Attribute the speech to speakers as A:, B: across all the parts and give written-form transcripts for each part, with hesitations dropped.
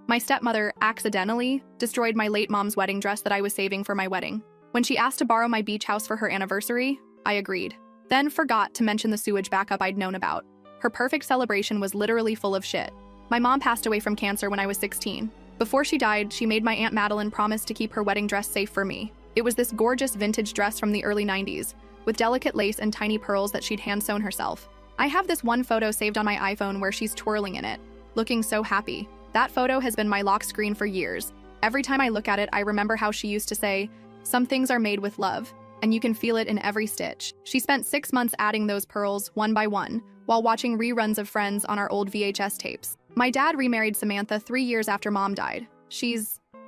A: My stepmother accidentally destroyed my late mom's wedding dress that I was saving for my wedding. When she asked to borrow my beach house for her anniversary, I agreed. Then forgot to mention the sewage backup I'd known about. Her perfect celebration was literally full of shit. My mom passed away from cancer when I was 16. Before she died, she made my Aunt Madeline promise to keep her wedding dress safe for me. It was this gorgeous vintage dress from the early 90s, with delicate lace and tiny pearls that she'd hand-sewn herself. I have this one photo saved on my iPhone where she's twirling in it, looking so happy. That photo has been my lock screen for years. Every time I look at it, I remember how she used to say, "Some things are made with love, and you can feel it in every stitch." She spent 6 months adding those pearls one by one, while watching reruns of Friends on our old VHS tapes. My dad remarried Samantha 3 years after Mom died.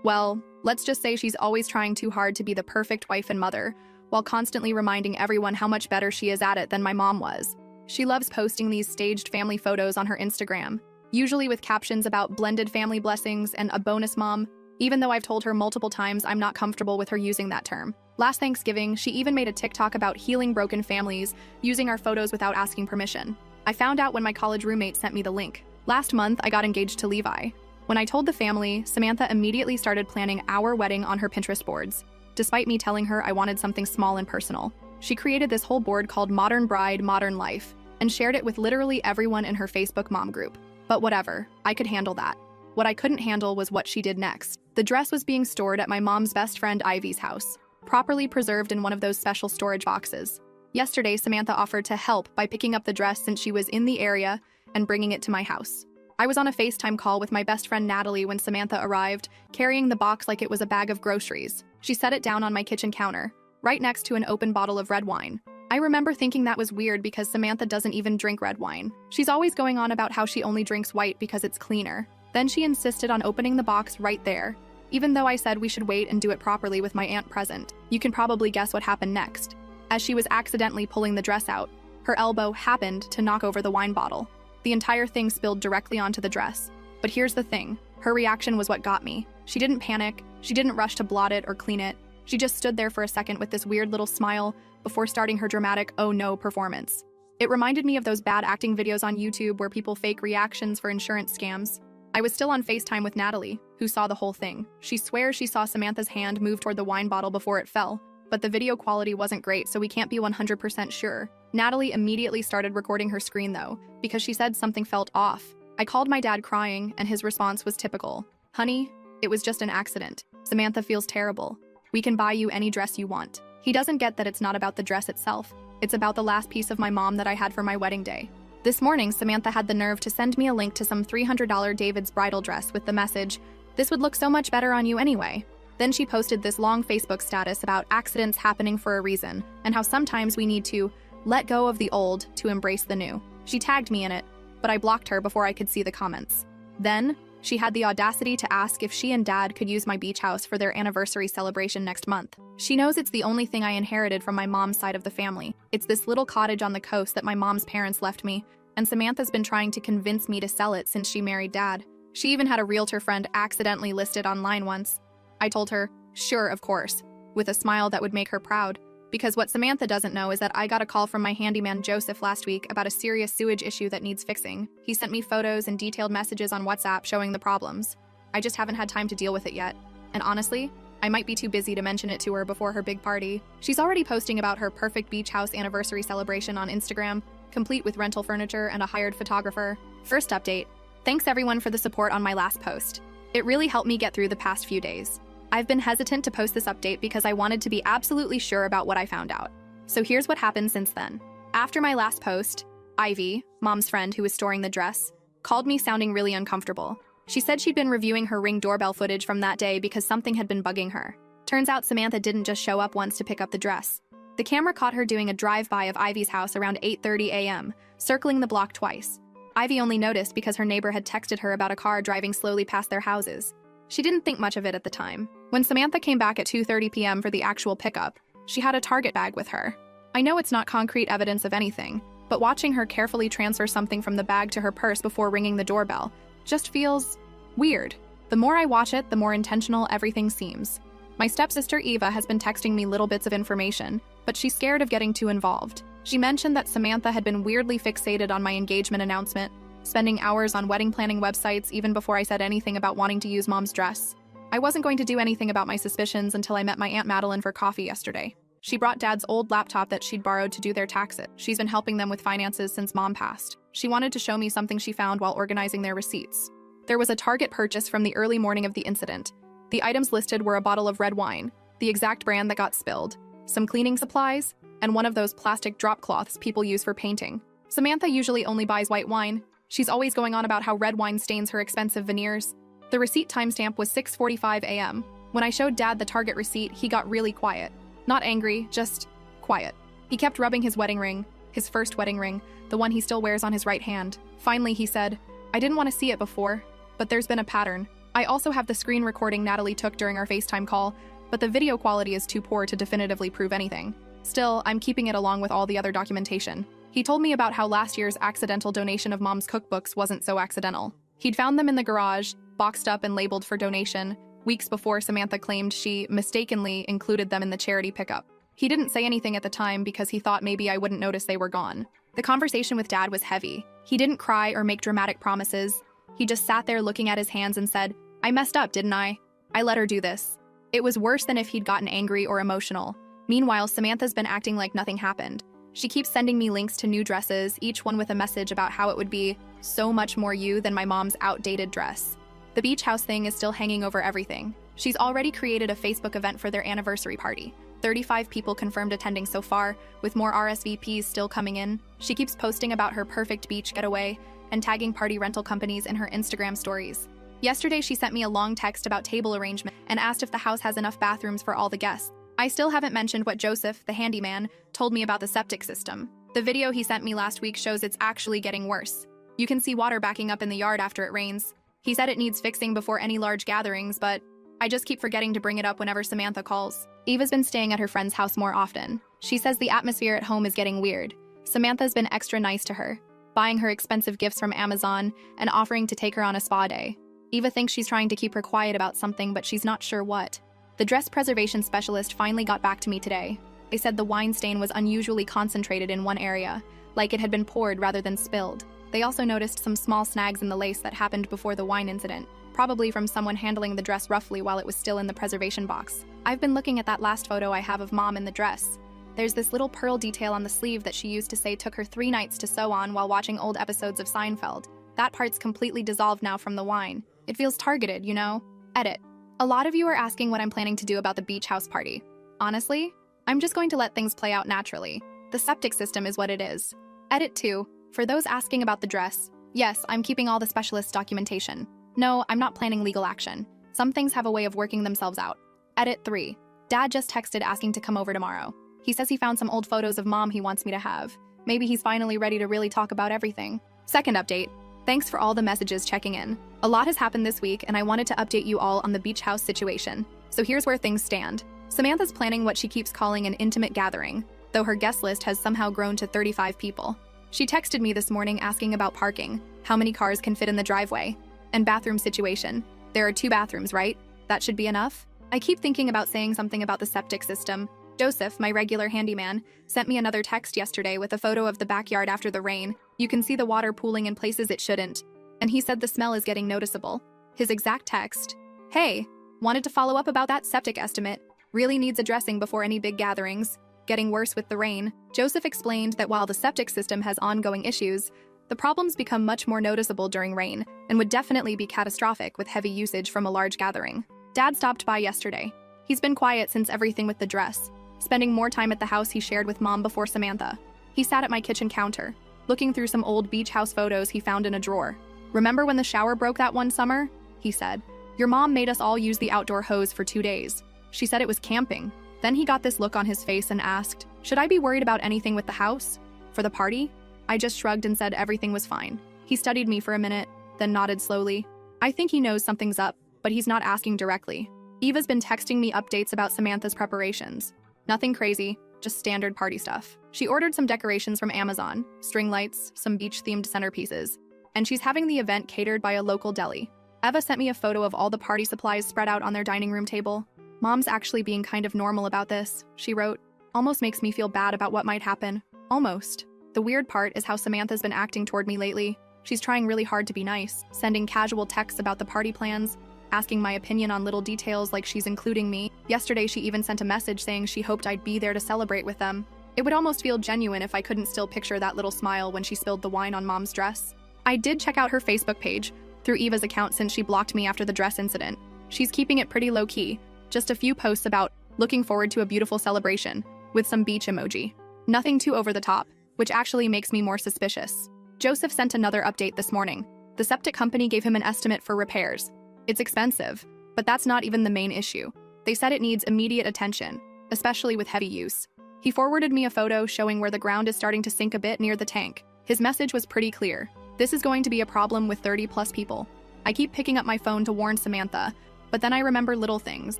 A: Well, let's just say she's always trying too hard to be the perfect wife and mother, while constantly reminding everyone how much better she is at it than my mom was. She loves posting these staged family photos on her Instagram, usually with captions about blended family blessings and a bonus mom, even though I've told her multiple times I'm not comfortable with her using that term. Last Thanksgiving, she even made a TikTok about healing broken families, using our photos without asking permission. I found out when my college roommate sent me the link. Last month, I got engaged to Levi. When I told the family, Samantha immediately started planning our wedding on her Pinterest boards, despite me telling her I wanted something small and personal. She created this whole board called Modern Bride, Modern Life, and shared it with literally everyone in her Facebook mom group. But whatever, I could handle that. What I couldn't handle was what she did next. The dress was being stored at my mom's best friend Ivy's house, properly preserved in one of those special storage boxes. Yesterday, Samantha offered to help by picking up the dress since she was in the area and bringing it to my house. I was on a FaceTime call with my best friend Natalie when Samantha arrived, carrying the box like it was a bag of groceries. She set it down on my kitchen counter, right next to an open bottle of red wine. I remember thinking that was weird because Samantha doesn't even drink red wine. She's always going on about how she only drinks white because it's cleaner. Then she insisted on opening the box right there, even though I said we should wait and do it properly with my aunt present. You can probably guess what happened next. As she was accidentally pulling the dress out, her elbow happened to knock over the wine bottle. The entire thing spilled directly onto the dress. But here's the thing, her reaction was what got me. She didn't panic, she didn't rush to blot it or clean it. She just stood there for a second with this weird little smile before starting her dramatic "oh no" performance. It reminded me of those bad acting videos on YouTube where people fake reactions for insurance scams. I was still on FaceTime with Natalie, who saw the whole thing. She swears she saw Samantha's hand move toward the wine bottle before it fell, but the video quality wasn't great, so we can't be 100% sure. Natalie immediately started recording her screen though, because she said something felt off. I called my dad crying, and his response was typical. "Honey, it was just an accident. Samantha feels terrible. We can buy you any dress you want." He doesn't get that it's not about the dress itself. It's about the last piece of my mom that I had for my wedding day. This morning, Samantha had the nerve to send me a link to some $300 David's bridal dress with the message, "This would look so much better on you anyway." Then she posted this long Facebook status about accidents happening for a reason, and how sometimes we need to let go of the old to embrace the new. She tagged me in it, but I blocked her before I could see the comments. Then, she had the audacity to ask if she and Dad could use my beach house for their anniversary celebration next month. She knows it's the only thing I inherited from my mom's side of the family. It's this little cottage on the coast that my mom's parents left me, and Samantha's been trying to convince me to sell it since she married Dad. She even had a realtor friend accidentally list it online once. I told her, "Sure, of course," with a smile that would make her proud. Because what Samantha doesn't know is that I got a call from my handyman Joseph last week about a serious sewage issue that needs fixing. He sent me photos and detailed messages on WhatsApp showing the problems. I just haven't had time to deal with it yet. And honestly, I might be too busy to mention it to her before her big party. She's already posting about her perfect beach house anniversary celebration on Instagram, complete with rental furniture and a hired photographer. First update. Thanks everyone for the support on my last post. It really helped me get through the past few days. I've been hesitant to post this update because I wanted to be absolutely sure about what I found out. So here's what happened since then. After my last post, Ivy, Mom's friend who was storing the dress, called me sounding really uncomfortable. She said she'd been reviewing her Ring doorbell footage from that day because something had been bugging her. Turns out Samantha didn't just show up once to pick up the dress. The camera caught her doing a drive-by of Ivy's house around 8:30 a.m., circling the block twice. Ivy only noticed because her neighbor had texted her about a car driving slowly past their houses. She didn't think much of it at the time. When Samantha came back at 2:30 p.m. for the actual pickup, she had a Target bag with her. I know it's not concrete evidence of anything, but watching her carefully transfer something from the bag to her purse before ringing the doorbell just feels weird. The more I watch it, the more intentional everything seems. My stepsister Eva has been texting me little bits of information, but she's scared of getting too involved. She mentioned that Samantha had been weirdly fixated on my engagement announcement, spending hours on wedding planning websites even before I said anything about wanting to use mom's dress. I wasn't going to do anything about my suspicions until I met my Aunt Madeline for coffee yesterday. She brought Dad's old laptop that she'd borrowed to do their taxes. She's been helping them with finances since Mom passed. She wanted to show me something she found while organizing their receipts. There was a Target purchase from the early morning of the incident. The items listed were a bottle of red wine, the exact brand that got spilled, some cleaning supplies, and one of those plastic drop cloths people use for painting. Samantha usually only buys white wine. She's always going on about how red wine stains her expensive veneers. The receipt timestamp was 6:45 a.m. When I showed Dad the Target receipt, he got really quiet. Not angry, just quiet. He kept rubbing his wedding ring, his first wedding ring, the one he still wears on his right hand. Finally, he said, "I didn't want to see it before, but there's been a pattern. I also have the screen recording Natalie took during our FaceTime call, but the video quality is too poor to definitively prove anything. Still, I'm keeping it along with all the other documentation." He told me about how last year's accidental donation of Mom's cookbooks wasn't so accidental. He'd found them in the garage, boxed up and labeled for donation, weeks before Samantha claimed she mistakenly included them in the charity pickup. He didn't say anything at the time because he thought maybe I wouldn't notice they were gone. The conversation with Dad was heavy. He didn't cry or make dramatic promises. He just sat there looking at his hands and said, "I messed up, didn't I? I let her do this." It was worse than if he'd gotten angry or emotional. Meanwhile, Samantha's been acting like nothing happened. She keeps sending me links to new dresses, each one with a message about how it would be so much more you than my mom's outdated dress. The beach house thing is still hanging over everything. She's already created a Facebook event for their anniversary party. 35 people confirmed attending so far, with more RSVPs still coming in. She keeps posting about her perfect beach getaway and tagging party rental companies in her Instagram stories. Yesterday, she sent me a long text about table arrangement and asked if the house has enough bathrooms for all the guests. I still haven't mentioned what Joseph, the handyman, told me about the septic system. The video he sent me last week shows it's actually getting worse. You can see water backing up in the yard after it rains. He said it needs fixing before any large gatherings, but I just keep forgetting to bring it up whenever Samantha calls. Eva's been staying at her friend's house more often. She says the atmosphere at home is getting weird. Samantha's been extra nice to her, buying her expensive gifts from Amazon and offering to take her on a spa day. Eva thinks she's trying to keep her quiet about something, but she's not sure what. The dress preservation specialist finally got back to me today. They said the wine stain was unusually concentrated in one area, like it had been poured rather than spilled. They also noticed some small snags in the lace that happened before the wine incident, probably from someone handling the dress roughly while it was still in the preservation box. I've been looking at that last photo I have of Mom in the dress. There's this little pearl detail on the sleeve that she used to say took her 3 nights to sew on while watching old episodes of Seinfeld. That part's completely dissolved now from the wine. It feels targeted, you know? Edit. A lot of you are asking what I'm planning to do about the beach house party. Honestly, I'm just going to let things play out naturally. The septic system is what it is. Edit 2. For those asking about the dress, yes, I'm keeping all the specialist documentation. No, I'm not planning legal action. Some things have a way of working themselves out. Edit 3. Dad just texted asking to come over tomorrow. He says he found some old photos of Mom he wants me to have. Maybe he's finally ready to really talk about everything. Second update. Thanks for all the messages checking in. A lot has happened this week, and I wanted to update you all on the beach house situation. So here's where things stand. Samantha's planning what she keeps calling an intimate gathering, though her guest list has somehow grown to 35 people. She texted me this morning asking about parking, how many cars can fit in the driveway, and bathroom situation. There are 2 bathrooms, right? That should be enough? I keep thinking about saying something about the septic system. Joseph, my regular handyman, sent me another text yesterday with a photo of the backyard after the rain. You can see the water pooling in places it shouldn't. And he said the smell is getting noticeable. His exact text, "Hey, wanted to follow up about that septic estimate. Really needs addressing before any big gatherings. Getting worse with the rain." Joseph explained that while the septic system has ongoing issues, the problems become much more noticeable during rain and would definitely be catastrophic with heavy usage from a large gathering. Dad stopped by yesterday. He's been quiet since everything with the dress, spending more time at the house he shared with Mom before Samantha. He sat at my kitchen counter, looking through some old beach house photos he found in a drawer. "Remember when the shower broke that one summer?" he said. "Your mom made us all use the outdoor hose for 2 days. She said it was camping." Then he got this look on his face and asked, "Should I be worried about anything with the house? For the party?" I just shrugged and said everything was fine. He studied me for a minute, then nodded slowly. I think he knows something's up, but he's not asking directly. Eva's been texting me updates about Samantha's preparations. Nothing crazy, just standard party stuff. She ordered some decorations from Amazon, string lights, some beach-themed centerpieces, and she's having the event catered by a local deli. Eva sent me a photo of all the party supplies spread out on their dining room table. "Mom's actually being kind of normal about this," she wrote. "Almost makes me feel bad about what might happen. Almost. The weird part is how Samantha's been acting toward me lately. She's trying really hard to be nice, sending casual texts about the party plans, asking my opinion on little details like she's including me. Yesterday, she even sent a message saying she hoped I'd be there to celebrate with them. It would almost feel genuine if I couldn't still picture that little smile when she spilled the wine on Mom's dress. I did check out her Facebook page through Eva's account since she blocked me after the dress incident. She's keeping it pretty low-key, just a few posts about looking forward to a beautiful celebration, with some beach emoji. Nothing too over the top, which actually makes me more suspicious. Joseph sent another update this morning. The septic company gave him an estimate for repairs. It's expensive, but that's not even the main issue. They said it needs immediate attention, especially with heavy use. He forwarded me a photo showing where the ground is starting to sink a bit near the tank. His message was pretty clear. This is going to be a problem with 30+ people. I keep picking up my phone to warn Samantha, but then I remember little things,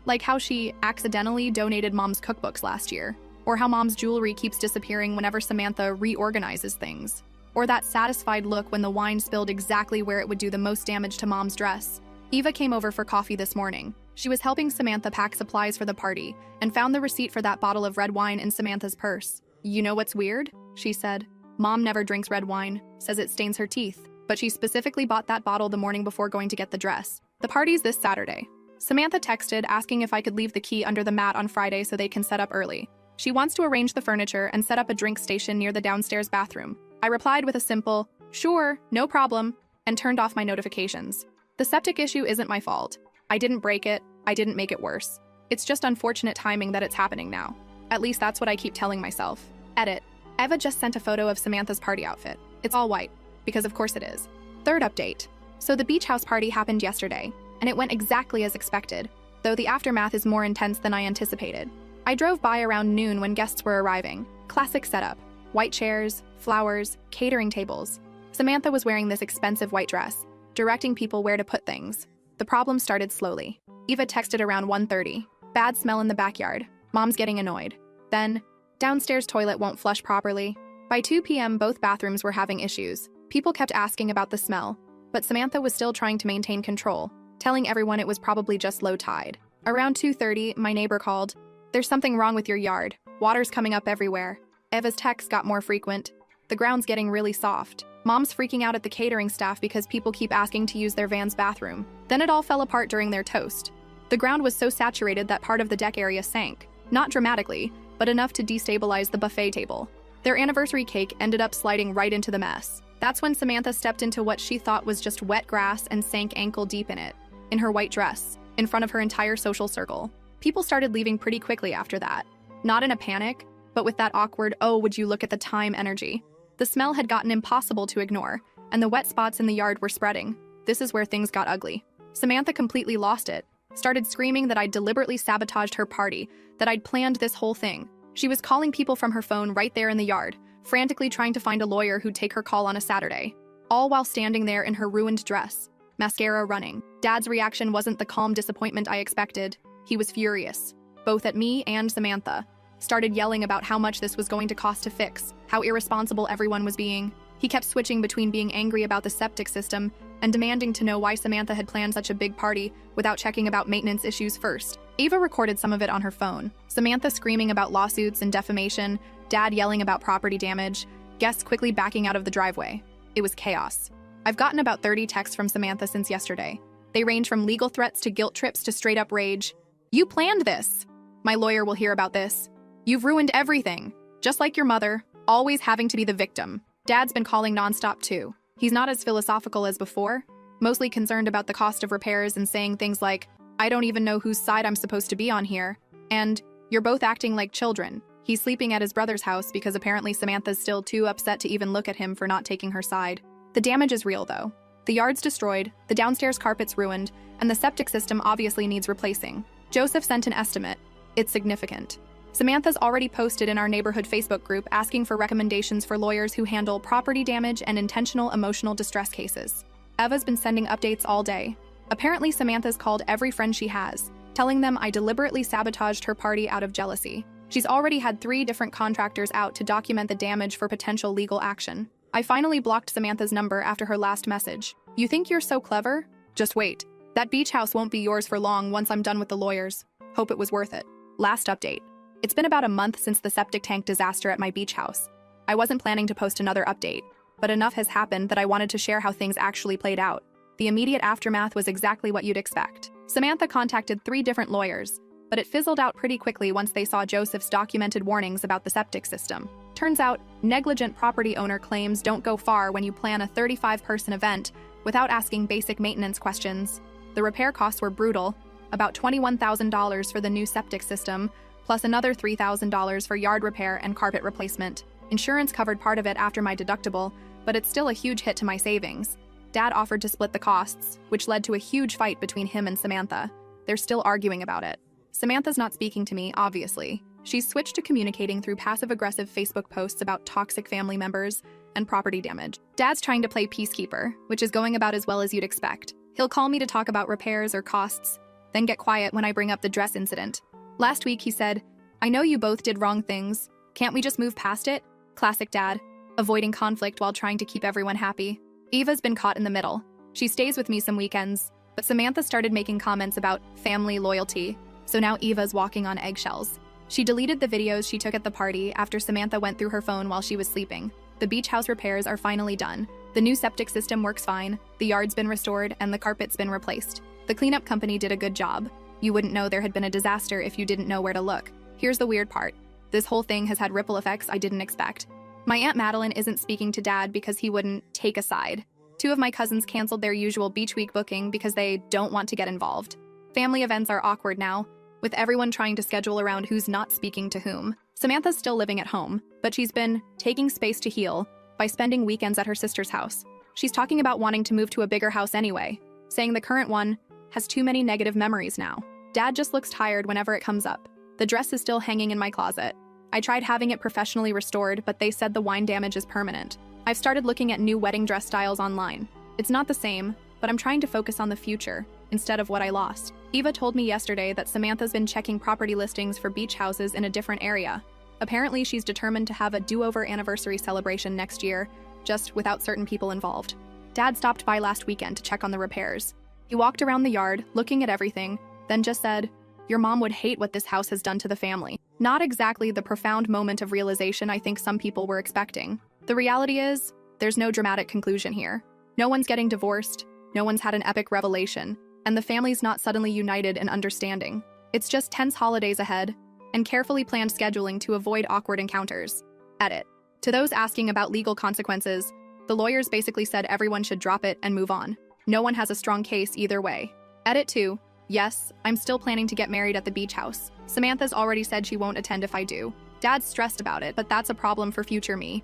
A: like how she accidentally donated Mom's cookbooks last year, or how Mom's jewelry keeps disappearing whenever Samantha reorganizes things, or that satisfied look when the wine spilled exactly where it would do the most damage to Mom's dress. Eva came over for coffee this morning. She was helping Samantha pack supplies for the party and found the receipt for that bottle of red wine in Samantha's purse. "You know what's weird?" she said. "Mom never drinks red wine, says it stains her teeth, but she specifically bought that bottle the morning before going to get the dress. The party's this Saturday." Samantha texted asking if I could leave the key under the mat on Friday so they can set up early. She wants to arrange the furniture and set up a drink station near the downstairs bathroom. I replied with a simple, "Sure, no problem," and turned off my notifications. The septic issue isn't my fault. I didn't break it, I didn't make it worse. It's just unfortunate timing that it's happening now. At least that's what I keep telling myself. Edit. Eva just sent a photo of Samantha's party outfit. It's all white, because of course it is. Third update. So the beach house party happened yesterday, and it went exactly as expected, though the aftermath is more intense than I anticipated. I drove by around noon when guests were arriving. Classic setup. White chairs, flowers, catering tables. Samantha was wearing this expensive white dress, directing people where to put things. The problem started slowly. Eva texted around 1:30. "Bad smell in the backyard. Mom's getting annoyed." Then, "Downstairs toilet won't flush properly." By 2 p.m., both bathrooms were having issues. People kept asking about the smell, but Samantha was still trying to maintain control, telling everyone it was probably just low tide. Around 2:30, my neighbor called. "There's something wrong with your yard. Water's coming up everywhere." Eva's texts got more frequent. "The ground's getting really soft." Mom's freaking out at the catering staff because people keep asking to use their van's bathroom. Then it all fell apart during their toast. The ground was so saturated that part of the deck area sank. Not dramatically, but enough to destabilize the buffet table. Their anniversary cake ended up sliding right into the mess. That's when Samantha stepped into what she thought was just wet grass and sank ankle deep in it, in her white dress, in front of her entire social circle. People started leaving pretty quickly after that. Not in a panic, but with that awkward, "oh, would you look at the time" energy. The smell had gotten impossible to ignore, and the wet spots in the yard were spreading. This is where things got ugly. Samantha completely lost it, started screaming that I'd deliberately sabotaged her party, that I'd planned this whole thing. She was calling people from her phone right there in the yard, frantically trying to find a lawyer who'd take her call on a Saturday, all while standing there in her ruined dress, mascara running. Dad's reaction wasn't the calm disappointment I expected. He was furious, both at me and Samantha. Started yelling about how much this was going to cost to fix, how irresponsible everyone was being. He kept switching between being angry about the septic system and demanding to know why Samantha had planned such a big party without checking about maintenance issues first. Eva recorded some of it on her phone. Samantha screaming about lawsuits and defamation, Dad yelling about property damage, guests quickly backing out of the driveway. It was chaos. I've gotten about 30 texts from Samantha since yesterday. They range from legal threats to guilt trips to straight-up rage. "You planned this. My lawyer will hear about this. You've ruined everything. Just like your mother, always having to be the victim." Dad's been calling nonstop too. He's not as philosophical as before, mostly concerned about the cost of repairs and saying things like, "I don't even know whose side I'm supposed to be on here," and "You're both acting like children." He's sleeping at his brother's house because apparently Samantha's still too upset to even look at him for not taking her side. The damage is real though. The yard's destroyed, the downstairs carpet's ruined, and the septic system obviously needs replacing. Joseph sent an estimate. It's significant. Samantha's already posted in our neighborhood Facebook group asking for recommendations for lawyers who handle property damage and intentional emotional distress cases. Eva's been sending updates all day. Apparently Samantha's called every friend she has, telling them I deliberately sabotaged her party out of jealousy. She's already had 3 different contractors out to document the damage for potential legal action. I finally blocked Samantha's number after her last message. "You think you're so clever? Just wait. That beach house won't be yours for long once I'm done with the lawyers. Hope it was worth it." Last update. It's been about a month since the septic tank disaster at my beach house. I wasn't planning to post another update, but enough has happened that I wanted to share how things actually played out. The immediate aftermath was exactly what you'd expect. Samantha contacted 3 different lawyers, but it fizzled out pretty quickly once they saw Joseph's documented warnings about the septic system. Turns out, negligent property owner claims don't go far when you plan a 35-person event without asking basic maintenance questions. The repair costs were brutal, about $21,000 for the new septic system, plus another $3,000 for yard repair and carpet replacement. Insurance covered part of it after my deductible, but it's still a huge hit to my savings. Dad offered to split the costs, which led to a huge fight between him and Samantha. They're still arguing about it. Samantha's not speaking to me, obviously. She's switched to communicating through passive-aggressive Facebook posts about toxic family members and property damage. Dad's trying to play peacekeeper, which is going about as well as you'd expect. He'll call me to talk about repairs or costs, then get quiet when I bring up the dress incident. Last week he said, "I know you both did wrong things. Can't we just move past it?" Classic Dad, avoiding conflict while trying to keep everyone happy. Eva's been caught in the middle. She stays with me some weekends, but Samantha started making comments about family loyalty, so now Eva's walking on eggshells. She deleted the videos she took at the party after Samantha went through her phone while she was sleeping. The beach house repairs are finally done. The new septic system works fine, the yard's been restored, and the carpet's been replaced. The cleanup company did a good job. You wouldn't know there had been a disaster if you didn't know where to look. Here's the weird part. This whole thing has had ripple effects I didn't expect. My Aunt Madeline isn't speaking to Dad because he wouldn't take a side. 2 of my cousins canceled their usual beach week booking because they don't want to get involved. Family events are awkward now, with everyone trying to schedule around who's not speaking to whom. Samantha's still living at home, but she's been taking space to heal by spending weekends at her sister's house. She's talking about wanting to move to a bigger house anyway, saying the current one has too many negative memories now. Dad just looks tired whenever it comes up. The dress is still hanging in my closet. I tried having it professionally restored, but they said the wine damage is permanent. I've started looking at new wedding dress styles online. It's not the same, but I'm trying to focus on the future instead of what I lost. Eva told me yesterday that Samantha's been checking property listings for beach houses in a different area. Apparently, she's determined to have a do-over anniversary celebration next year, just without certain people involved. Dad stopped by last weekend to check on the repairs. He walked around the yard, looking at everything, then just said, "Your mom would hate what this house has done to the family." Not exactly the profound moment of realization I think some people were expecting. The reality is, there's no dramatic conclusion here. No one's getting divorced, no one's had an epic revelation, and the family's not suddenly united and understanding. It's just tense holidays ahead, and carefully planned scheduling to avoid awkward encounters. Edit. To those asking about legal consequences, the lawyers basically said everyone should drop it and move on. No one has a strong case either way. Edit 2. Yes, I'm still planning to get married at the beach house. Samantha's already said she won't attend if I do. Dad's stressed about it, but that's a problem for future me.